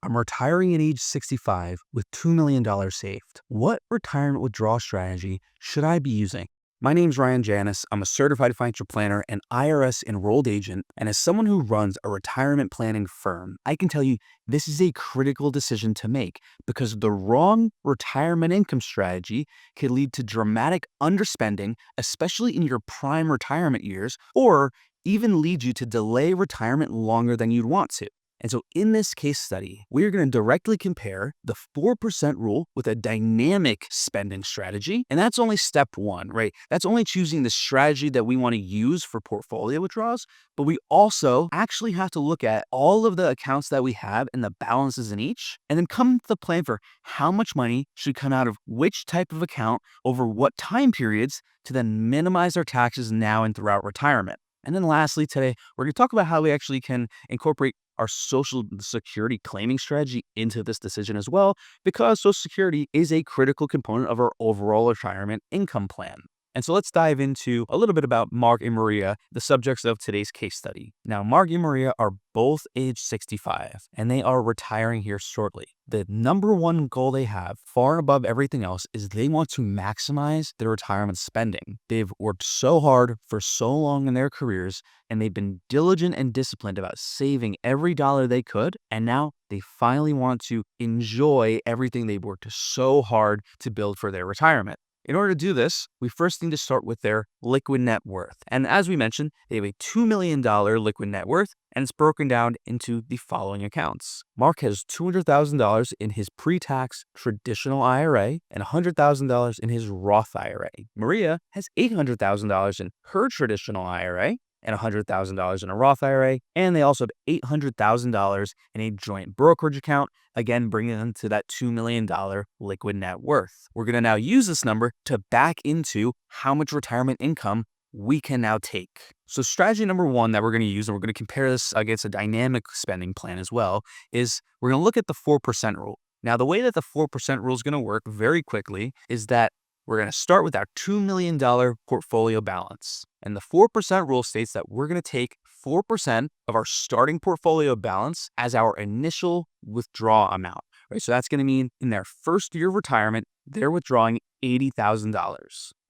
I'm retiring at age 65 with $2 million saved. What retirement withdrawal strategy should I be using? My name's Ryan Janis. I'm a certified financial planner and IRS enrolled agent. And as someone who runs a retirement planning firm, I can tell you this is a critical decision to make because the wrong retirement income strategy could lead to dramatic underspending, especially in your prime retirement years, or even lead you to delay retirement longer than you'd want to. And so in this case study, we're going to directly compare the 4% rule with a dynamic spending strategy. And that's only step one, right? That's only choosing the strategy that we want to use for portfolio withdrawals. But we also actually have to look at all of the accounts that we have and the balances in each, and then come up with a plan for how much money should come out of which type of account over what time periods to then minimize our taxes now and throughout retirement. And then lastly, today, we're going to talk about how we actually can incorporate our Social Security claiming strategy into this decision as well, because Social Security is a critical component of our overall retirement income plan. And so let's dive into a little bit about Mark and Maria, the subjects of today's case study. Now, Mark and Maria are both age 65, and they are retiring here shortly. The number one goal they have, far above everything else, is they want to maximize their retirement spending. They've worked so hard for so long in their careers, and they've been diligent and disciplined about saving every dollar they could, and now they finally want to enjoy everything they've worked so hard to build for their retirement. In order to do this, we first need to start with their liquid net worth. And as we mentioned, they have a $2 million liquid net worth, and it's broken down into the following accounts. Mark has $200,000 in his pre-tax traditional IRA and $100,000 in his Roth IRA. Maria has $800,000 in her traditional IRA and $100,000 in a Roth IRA, and they also have $800,000 in a joint brokerage account, again bringing them to that $2 million liquid net worth. We're going to now use this number to back into how much retirement income we can now take. So strategy number one that we're going to use, and we're going to compare this against a dynamic spending plan as well, is we're going to look at the 4% rule. Now, the way that the 4% rule is going to work very quickly is that we're going to start with our $2 million portfolio balance. And the 4% rule states that we're going to take 4% of our starting portfolio balance as our initial withdrawal amount, right? So that's going to mean in their first year of retirement, they're withdrawing $80,000.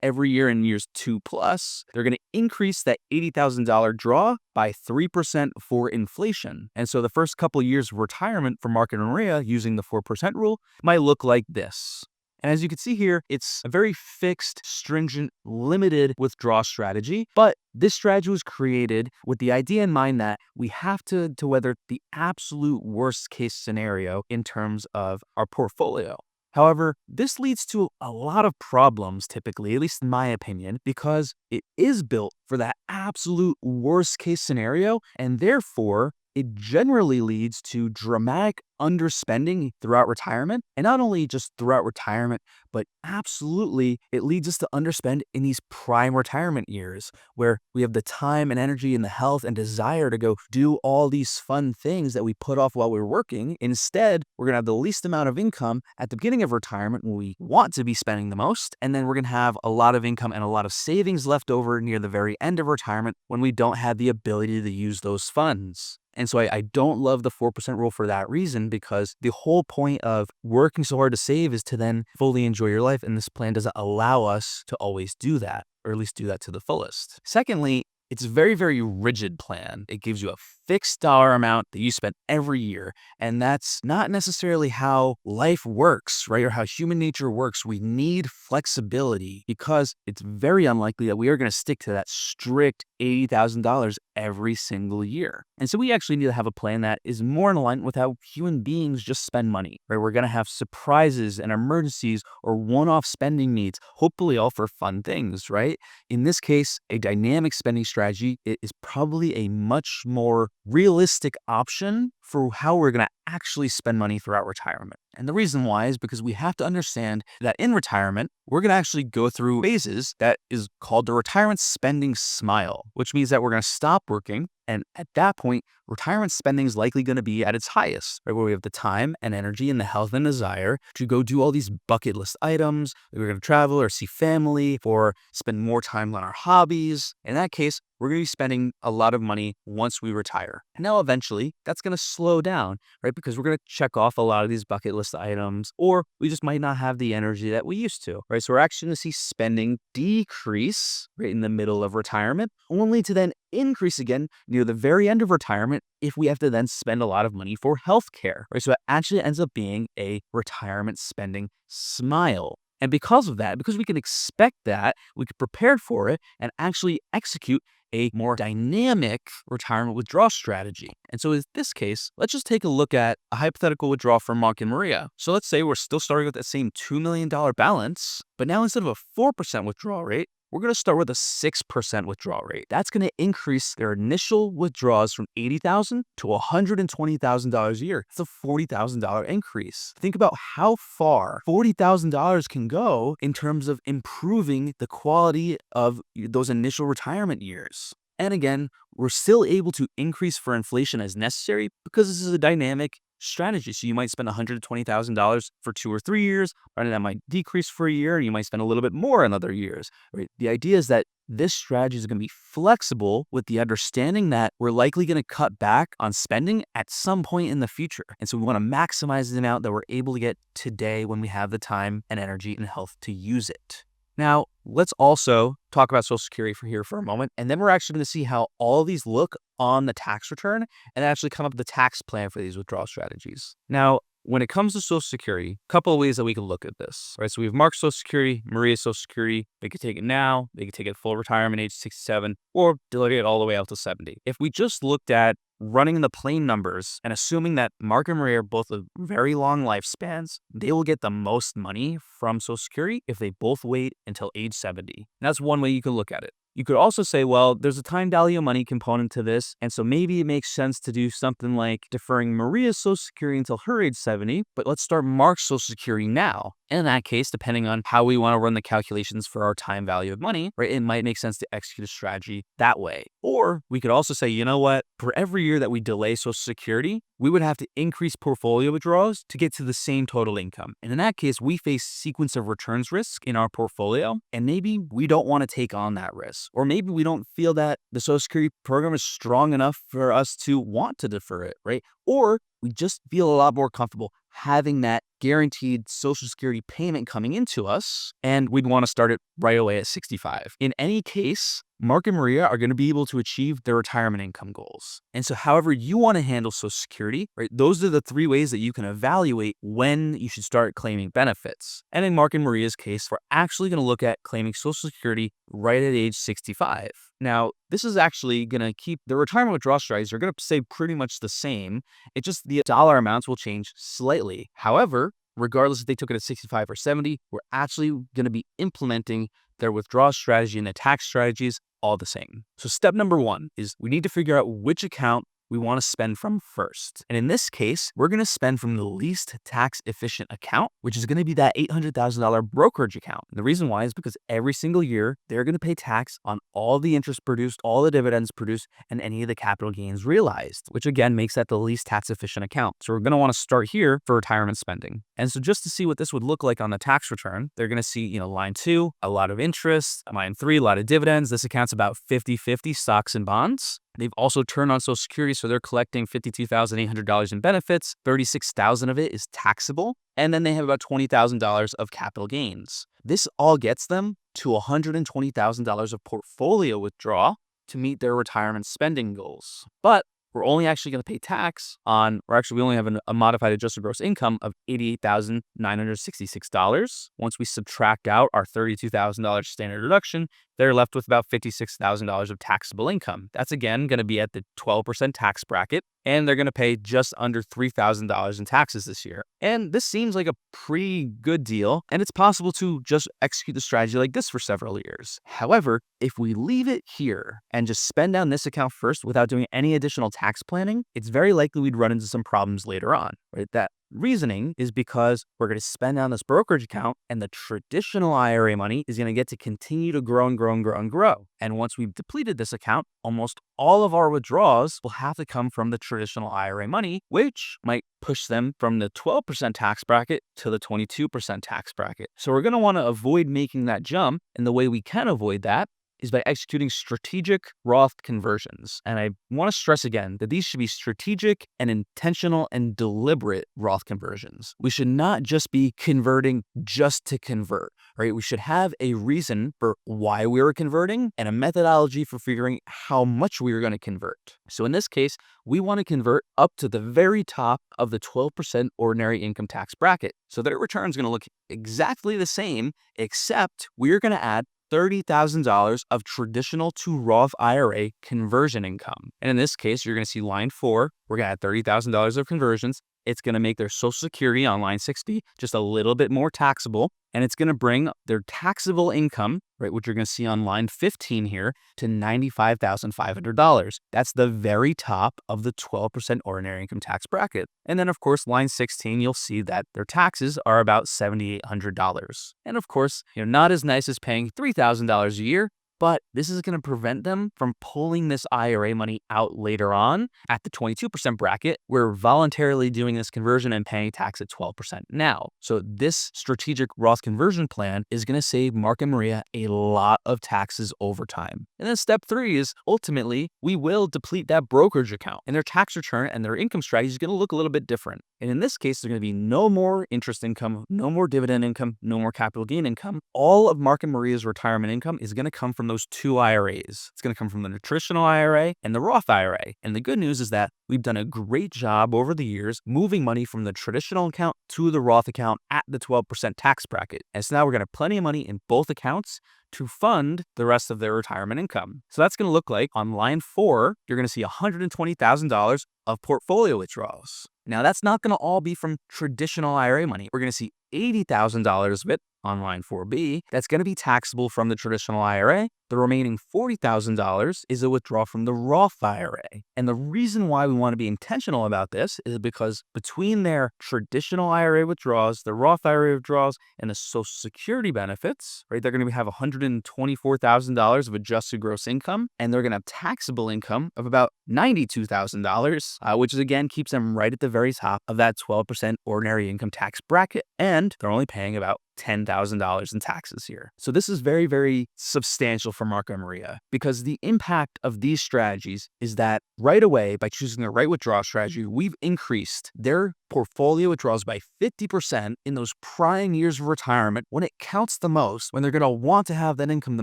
Every year in years 2+, they're going to increase that $80,000 draw by 3% for inflation. And so the first couple of years of retirement for Mark and Maria using the 4% rule might look like this. And as you can see here, it's a very fixed, stringent, limited withdrawal strategy. But this strategy was created with the idea in mind that we have to weather the absolute worst case scenario in terms of our portfolio. However, this leads to a lot of problems typically, at least in my opinion, because it is built for that absolute worst case scenario, and therefore it generally leads to dramatic underspending throughout retirement. And not only just throughout retirement, but absolutely it leads us to underspend in these prime retirement years where we have the time and energy and the health and desire to go do all these fun things that we put off while we're working. Instead, we're going to have the least amount of income at the beginning of retirement when we want to be spending the most. And then we're going to have a lot of income and a lot of savings left over near the very end of retirement when we don't have the ability to use those funds. And so I don't love the 4% rule for that reason, because the whole point of working so hard to save is to then fully enjoy your life. And this plan doesn't allow us to always do that, or at least do that to the fullest. Secondly, it's a very, very rigid plan. It gives you a fixed dollar amount that you spend every year. And that's not necessarily how life works, right? Or how human nature works. We need flexibility because it's very unlikely that we are going to stick to that strict $80,000 every single year. And so we actually need to have a plan that is more in alignment with how human beings just spend money, right? We're going to have surprises and emergencies or one-off spending needs, hopefully all for fun things, right? In this case, a dynamic spending strategy is probably a much more realistic option for how we're going to actually spend money throughout retirement. And the reason why is because we have to understand that in retirement, we're going to actually go through phases that is called the retirement spending smile, which means that we're going to stop working. And at that point, retirement spending is likely going to be at its highest, right? Where we have the time and energy and the health and desire to go do all these bucket list items. We're going to travel or see family or spend more time on our hobbies. In that case, we're going to be spending a lot of money once we retire. And now eventually that's going to slow down, right? Because we're going to check off a lot of these bucket list items, or we just might not have the energy that we used to, right? So we're actually going to see spending decrease right in the middle of retirement, only to then increase again near the very end of retirement if we have to then spend a lot of money for healthcare, right? So it actually ends up being a retirement spending smile. And because of that, because we can expect that, we can prepare for it and actually execute a more dynamic retirement withdrawal strategy. And so in this case, let's just take a look at a hypothetical withdrawal from Mark and Maria. So let's say we're still starting with that same $2 million balance, but now instead of a 4% withdrawal rate, we're going to start with a 6% withdrawal rate. That's going to increase their initial withdrawals from $80,000 to $120,000 a year. It's a $40,000 increase. Think about how far $40,000 can go in terms of improving the quality of those initial retirement years. And again, we're still able to increase for inflation as necessary because this is a dynamic strategy. So you might spend $120,000 for 2 or 3 years, and that might decrease for a year, and you might spend a little bit more in other years. Right? The idea is that this strategy is going to be flexible with the understanding that we're likely going to cut back on spending at some point in the future. And so we want to maximize the amount that we're able to get today when we have the time and energy and health to use it. Now, let's also talk about Social Security for a moment, and then we're actually going to see how all of these look on the tax return and actually come up with the tax plan for these withdrawal strategies. Now, when it comes to Social Security, a couple of ways that we can look at this, right? So we have Mark's Social Security, Maria's Social Security. They could take it now, they could take it full retirement age 67, or delay it all the way out to 70. If we just looked at running the plain numbers and assuming that Mark and Maria are both of very long lifespans, they will get the most money from Social Security if they both wait until age 70. And that's one way you can look at it. You could also say, well, there's a time value of money component to this, and so maybe it makes sense to do something like deferring Maria's Social Security until her age 70, but let's start Mark's Social Security now. And in that case, depending on how we want to run the calculations for our time value of money, right, it might make sense to execute a strategy that way. Or we could also say, you know what, for every year that we delay Social Security, we would have to increase portfolio withdrawals to get to the same total income. And in that case, we face sequence of returns risk in our portfolio, and maybe we don't want to take on that risk. Or maybe we don't feel that the Social Security program is strong enough for us to want to defer it, right? Or we just feel a lot more comfortable having that guaranteed Social Security payment coming into us, and we'd want to start it right away at 65. In any case, Mark and Maria are going to be able to achieve their retirement income goals. And so however you want to handle Social Security, right, those are the 3 ways that you can evaluate when you should start claiming benefits. And in Mark and Maria's case, we're actually going to look at claiming Social Security right at age 65. Now, this is actually going to keep the retirement withdrawal strategies are going to stay pretty much the same. It's just the dollar amounts will change slightly. However, regardless if they took it at 65 or 70, we're actually going to be implementing their withdrawal strategy and the tax strategies all the same. So step number 1 is we need to figure out which account we want to spend from first. And in this case, we're going to spend from the least tax efficient account, which is going to be that $800,000 brokerage account. And the reason why is because every single year, they're going to pay tax on all the interest produced, all the dividends produced, and any of the capital gains realized, which again makes that the least tax efficient account. So we're going to want to start here for retirement spending. And so just to see what this would look like on the tax return, they're going to see, line 2, a lot of interest, line 3, a lot of dividends. This account's about 50-50 stocks and bonds. They've also turned on Social Security, so they're collecting $52,800 in benefits. $36,000 of it is taxable, and then they have about $20,000 of capital gains. This all gets them to $120,000 of portfolio withdrawal to meet their retirement spending goals. But we're only actually going to pay tax on, we only have a modified adjusted gross income of $88,966. Once we subtract out our $32,000 standard deduction, they're left with about $56,000 of taxable income. That's again going to be at the 12% tax bracket, and they're going to pay just under $3,000 in taxes this year. And this seems like a pretty good deal, and it's possible to just execute the strategy like this for several years. However, if we leave it here and just spend down this account first without doing any additional tax planning, it's very likely we'd run into some problems later on, right? That reasoning is because we're going to spend down this brokerage account, and the traditional IRA money is going to get to continue to grow and grow and grow and grow. And once we've depleted this account, almost all of our withdrawals will have to come from the traditional IRA money, which might push them from the 12% tax bracket to the 22% tax bracket. So we're going to want to avoid making that jump. And the way we can avoid that is by executing strategic Roth conversions. And I want to stress again that these should be strategic and intentional and deliberate Roth conversions. We should not just be converting just to convert, right? We should have a reason for why we were converting and a methodology for figuring how much we were going to convert. So in this case, we want to convert up to the very top of the 12% ordinary income tax bracket. So their return is going to look exactly the same, except we're going to add $30,000 of traditional to Roth IRA conversion income. And in this case, you're going to see line 4, we're going to add $30,000 of conversions. It's going to make their Social Security on line 60 just a little bit more taxable. And it's going to bring their taxable income, right, which you're going to see on line 15 here, to $95,500. That's the very top of the 12% ordinary income tax bracket. And then, of course, line 16, you'll see that their taxes are about $7,800. And of course, not as nice as paying $3,000 a year, but this is going to prevent them from pulling this IRA money out later on at the 22% bracket. We're voluntarily doing this conversion and paying tax at 12% now. So this strategic Roth conversion plan is going to save Mark and Maria a lot of taxes over time. And then step 3 is ultimately we will deplete that brokerage account, and their tax return and their income strategy is going to look a little bit different. And in this case, there's going to be no more interest income, no more dividend income, no more capital gain income. All of Mark and Maria's retirement income is going to come from those 2 IRAs. It's going to come from the traditional IRA and the Roth IRA. And the good news is that we've done a great job over the years moving money from the traditional account to the Roth account at the 12% tax bracket. And so now we're going to have plenty of money in both accounts to fund the rest of their retirement income. So that's going to look like on line 4, you're going to see $120,000 of portfolio withdrawals. Now, that's not going to all be from traditional IRA money. We're going to see $80,000 of it on line 4B. That's going to be taxable from the traditional IRA. The remaining $40,000 is a withdrawal from the Roth IRA. And the reason why we want to be intentional about this is because between their traditional IRA withdrawals, the Roth IRA withdrawals, and the Social Security benefits, right, they're going to have $124,000 of adjusted gross income, and they're going to have taxable income of about $92,000, which is, again, keeps them right at the very top of that 12% ordinary income tax bracket. And they're only paying about $10,000 in taxes here. So this is very, very substantial for Marco and Maria, because the impact of these strategies is that right away, by choosing the right withdrawal strategy, we've increased their portfolio withdrawals by 50% in those prime years of retirement when it counts the most, when they're going to want to have that income the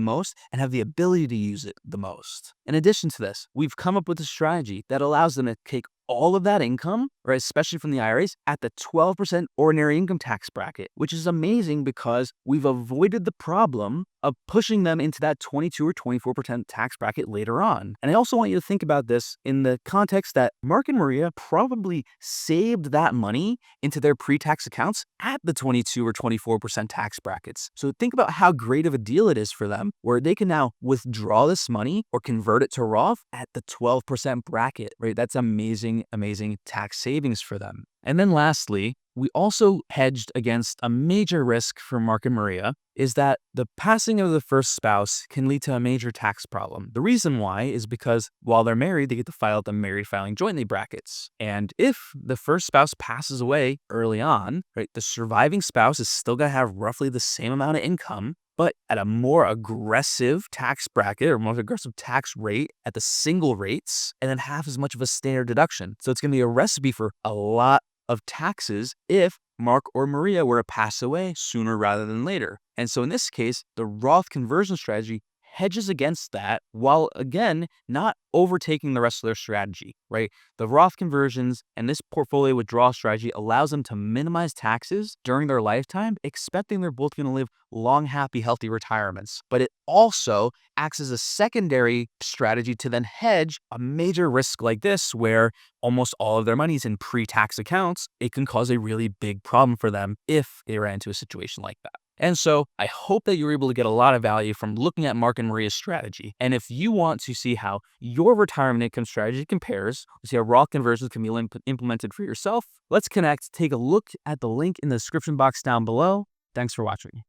most and have the ability to use it the most. In addition to this, we've come up with a strategy that allows them to take all of that income, right, especially from the IRAs, at the 12% ordinary income tax bracket, which is amazing because we've avoided the problem of pushing them into that 22 or 24% tax bracket later on. And I also want you to think about this in the context that Mark and Maria probably saved that money into their pre-tax accounts at the 22 or 24% tax brackets. So think about how great of a deal it is for them, where they can now withdraw this money or convert it to Roth at the 12% bracket, right? That's amazing, amazing tax savings for them. And then lastly, we also hedged against a major risk for Mark and Maria, is that the passing of the first spouse can lead to a major tax problem. The reason why is because while they're married, they get to file the married filing jointly brackets. And if the first spouse passes away early on, right, the surviving spouse is still going to have roughly the same amount of income, but at a more aggressive tax bracket or more aggressive tax rate at the single rates, and then half as much of a standard deduction. So it's going to be a recipe for a lot of taxes if Mark or Maria were to pass away sooner rather than later. And so in this case, the Roth conversion strategy hedges against that while, again, not overtaking the rest of their strategy, right? The Roth conversions and this portfolio withdrawal strategy allows them to minimize taxes during their lifetime, expecting they're both going to live long, happy, healthy retirements. But it also acts as a secondary strategy to then hedge a major risk like this, where almost all of their money is in pre-tax accounts. It can cause a really big problem for them if they ran into a situation like that. And so I hope that you're able to get a lot of value from looking at Mark and Maria's strategy. And if you want to see how your retirement income strategy compares, or see how Roth conversions can be implemented for yourself, let's connect. Take a look at the link in the description box down below. Thanks for watching.